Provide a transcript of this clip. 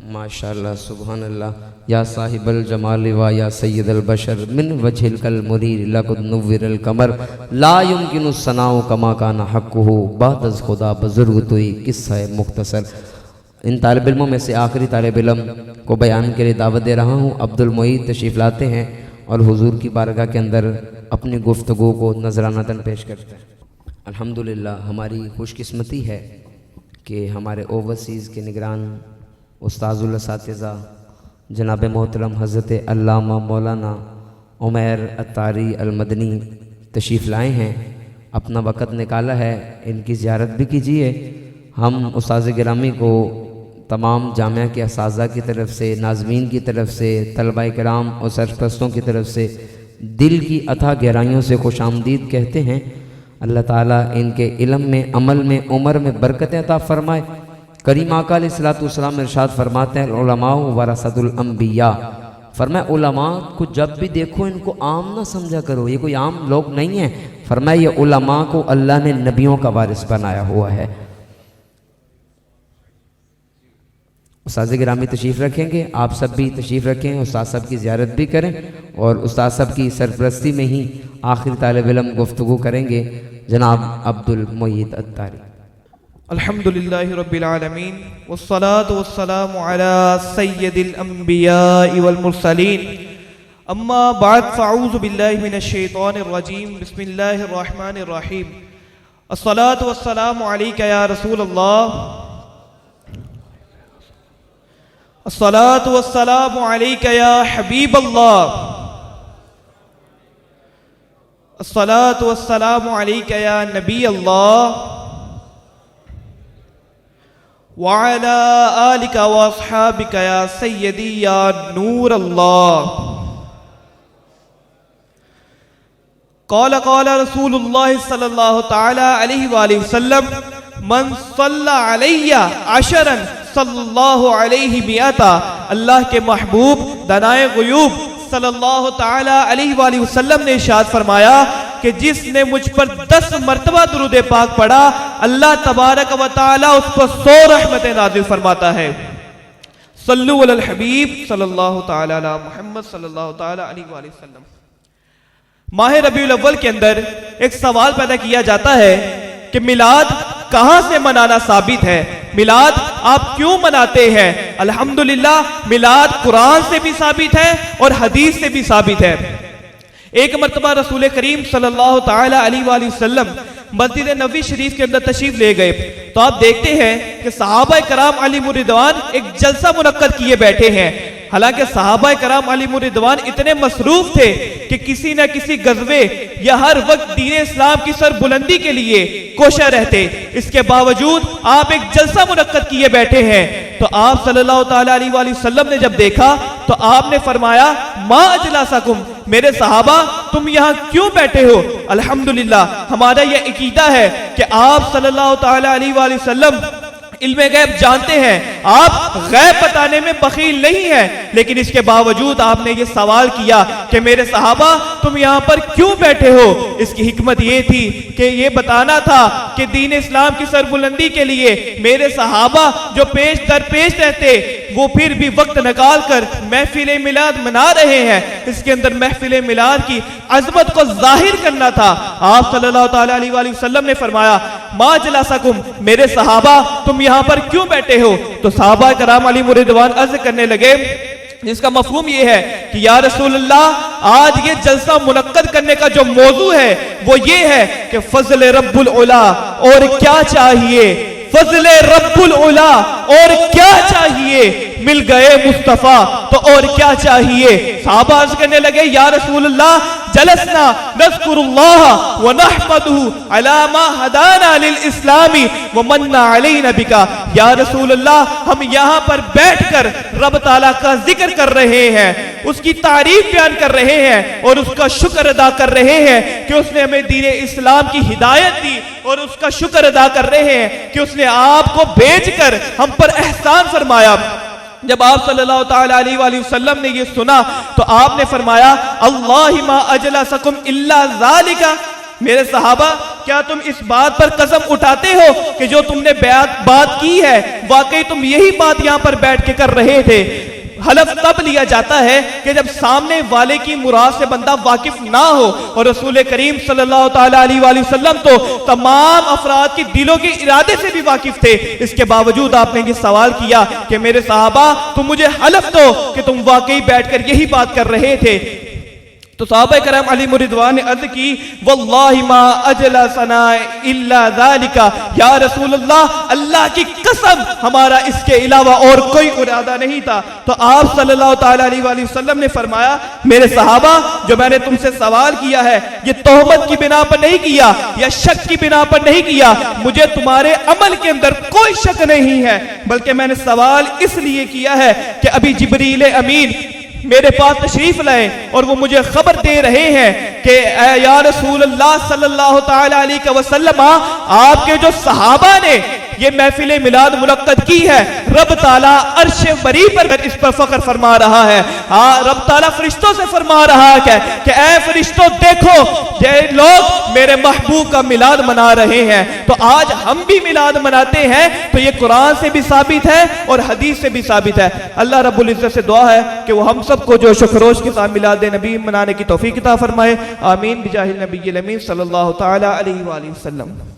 माशाअल्लाह सुभान अल्लाह। या साहिबल जमाल व या सैयदल बशर मिन वजहिल कल मुनीर लक़द नुव्विरल कमर ला युमकिनु सनाउ कमा काना हक़्क़ुहु बादज़ खुदा बुज़ुर्ग तुई किस्सा मुख्तसर। इन तालिब इल्मों में से आखिरी तालिब इल्म को बयान के लिए दावत दे रहा हूँ। अब्दुल मुईद तशरीफ़ लाते हैं और हुजूर की बारगाह के अंदर अपनी गुफ्तगू को नजरानतन पेश करते हैं। अल्हम्दुलिल्लाह हमारी खुशकिस्मती है कि हमारे ओवरसीज़ के निगरान उस्ताज़ुल असातिज़ा जनाब मोहतरम हज़रत अल्लामा मौलाना उमैर अत्तारी अल-मदनी तशरीफ़ लाए हैं, अपना वक़्त निकाला है, इनकी ज़ियारत भी कीजिए। हम उस्ताज़ गिरामी को तमाम जामिया के असातिज़ा की तरफ से, नाज़मीन की तरफ से, तलबा किराम और सरपरस्तों की तरफ से दिल की अथाह गहराइयों से खुशामदीद कहते हैं। अल्लाह ताला इनके इल्म में, अमल में, उम्र में बरकतें अता फ़रमाए। करीम आका अलैहिस्सलाम इरशाद फरमाते हैं उलमा वरसतुल अंबिया, फरमाया उलमा को जब भी देखो इनको आम ना समझा करो, ये कोई आम लोग नहीं है। फरमाया ये उलमा को अल्लाह ने नबियों का वारिस बनाया हुआ है। उस्ताद गिरामी तशरीफ़ रखेंगे, आप सब भी तशरीफ़ रखें, उस्ताद साहब की ज़ियारत भी करें और उस्ताद साहब की सरपरस्ती में ही आखिरी तालिब इल्म गुफ्तगू करेंगे जनाब अब्दुल मुईद अत्तारी। अल्हम्दुलिल्लाहि रब्बिल आलमीन वस्सलातु वस्सलामु अला सय्यदिल अंबिया वल मुरसलीन अम्मा बाद फ़अऊज़ु बिल्लाहि मिनश शैतानिर रजीम बिस्मिल्लाहिर रहमानिर रहीम अस्सलातु वस्सलामु अलैका या रसूल अल्लाह अस्सलातु वस्सलामु अलैका या हबीब अल्लाह अस्सलातु वस्सलामु अलैका या नबी अल्लाह वअला आलिका व अस्हाबिका या सय्यदी या नूर अल्लाह। क़ाल क़ाल रसूलुल्लाह सल्लल्लाहु तआला अलैहि वसल्लम मन सल्ला अलैया अशरन सल्लल्लाहु अलैहि मिअता। अल्लाह के महबूब दनाए ग़ुयूब सल्लल्लाहु तआला अलैहि वसल्लम ने इरशाद फरमाया कि जिसने मुझ पर 10 मरतबा दुरूद पाक पढ़ा, अल्लाह तबारक व तआला उस पर 100 रहमतें नाज़िल फरमाता है। सल्लु अलल हबीब सल्लल्लाहु तआला अला मुहम्मद सल्लल्लाहु तआला अलैहि वसल्लम। माह रबीउल अव्वल के अंदर एक सवाल पैदा किया जाता है कि मिलाद कहां से मनाना साबित है, मिलाद आप क्यों मनाते हैं? अल्हम्दुलिल्लाह मिलाद कुरान से भी साबित है और हदीस से भी साबित है। एक मरतबा रसूल करीम सल्लल्लाहु तआला अलैहि वसल्लम मस्जिद नबवी शरीफ के अंदर तशरीफ ले गए तो आप देखते हैं कि सहाबा कराम अलैहिम रिदवान एक जलसा मुनक्कद किए बैठे हैं। हालांकि सहाबा कराम अलैहिम रिदवान इतने मसरूफ थे कि किसी न किसी गज़वे या हर वक्त दीन इस्लाम की सरबुलंदी के लिए कोशा रहते। इसके बावजूद आप एक जलसा मुनक्कद किए बैठे हैं। तो आप सल्लल्लाहु तआला अलैहि वसल्लम ने जब देखा तो आपने फरमाया मा अजलासकुम, मेरे सहाबा तुम यहाँ क्यों बैठे हो? अल्हम्दुलिल्लाह हमारा यह अकीदा है कि आप सल्लल्लाहु तआला अलैहि वसल्लम इल्मे गैब जानते हैं, आप गैब बताने में बखील नहीं है, लेकिन इसके बावजूद आपने ये सवाल किया कि मेरे सहाबा तुम यहाँ पर क्यों बैठे हो? इसकी हिकमत ये थी कि ये बताना था कि दीन इस्लाम की सरबुलंदी के लिए मेरे सहाबा जो पेश दर पेश रहते वो फिर भी वक्त निकाल कर महफिल मिलाद मना रहे हैं। इसके अंदर महफिल मिलाद की अजमत को जाहिर करना था। आप सल्लल्लाहु तआला अलैहि वसल्लम ने फरमाया मा जलासकुम, मेरे सहाबा तुम यहाँ पर क्यों बैठे हो? तो सहाबा कराम अलैहिम रिदवान अर्ज करने लगे, जिसका मफहूम ये है कि या रसूलल्लाह आज ये जलसा मुनक्कद करने का जो मौजू है वो ये है कि फज़ल रब्बुल उला, और क्या चाहिए? फज़ल रब्बुल उला, और क्या चाहिए? मिल गए मुस्तफा तो और क्या चाहिए? सहाबा अर्ज करने लगे या रसूलल्लाह जलसना नज़कुरुल्लाह व नहमदुहु अला मा हदाना लिल इस्लामी व मन्ना अलैना बिका। या रसूलल्लाह हम यहाँ पर बैठकर रब ताला का जिक्र कर रहे हैं, उसकी तारीफ बयान कर रहे हैं और उसका शुक्र अदा कर रहे हैं कि उसने हमें दीन इस्लाम की हिदायत दी, और उसका शुक्र अदा कर रहे हैं कि उसने आपको भेजकर हम पर एहसान फरमाया। जब आप सल्लल्लाहु तआला अलैहि वसल्लम ने ये सुना तो आपने फरमाया अल्लाहि मा अजलसकुम इल्ला ज़ालिका, मेरे सहाबा क्या तुम इस बात पर कसम उठाते हो कि जो तुमने बात की है वाकई तुम यही बात यहां पर बैठ के कर रहे थे? हलफ तब लिया जाता है कि जब सामने वाले की मुराद से बंदा वाकिफ ना हो, और रसूल करीम सल्लल्लाहु ताला अलैहि वसल्लम तो तमाम अफराद की दिलों के इरादे से भी वाकिफ थे। इसके बावजूद आपने ये सवाल किया कि मेरे साहबा तुम मुझे हलफ दो कि तुम वाकई बैठकर यही बात कर रहे थे। तो सहाबा करम अलैहिम रिदवान ने अर्ज की, वल्लाहि मा अजलसना इल्ला ज़ालिका, या रसूल अल्लाह, अल्लाह की कसम हमारा इसके अलावा और कोई इरादा नहीं था। तो आप सल्लल्लाहु ताला अलैहि वसल्लम ने फरमाया, मेरे सहाबा जो मैंने तुमसे सवाल किया है ये तोहमत की बिना पर नहीं किया या शक की बिना पर नहीं किया, मुझे तुम्हारे अमल के अंदर कोई शक नहीं है, बल्कि मैंने सवाल इसलिए किया है कि अभी जिब्रील अमीन मेरे पास तशरीफ लाए और वो मुझे खबर दे रहे हैं कि या रसूल अल्लाह सल्लल्लाहु ताला अलैहि वसल्लम, आपके जो सहाबा ने ये महफिल मिलाद मुनक्कद की है, रब ताला अर्श बरी पर इस पर फख्र फरमा रहा है। हाँ, रब ताला फरिश्तों से फरमा रहा है कि ऐ फरिश्तों देखो ये लोग मेरे महबूब का मिलाद मना रहे हैं। तो आज हम भी मिलाद मनाते हैं, तो ये कुरान से भी साबित है और हदीस से भी साबित है। अल्लाह रब्बुल इज्जत से दुआ है कि वो हम सबको जो शुक्रोश के साथ मिलाद नबी मनाने की तौफीक अता फरमाए। आमीन बिजाहिल नबी अमीन सल्लल्लाहु ताला अलैहि वसल्लम।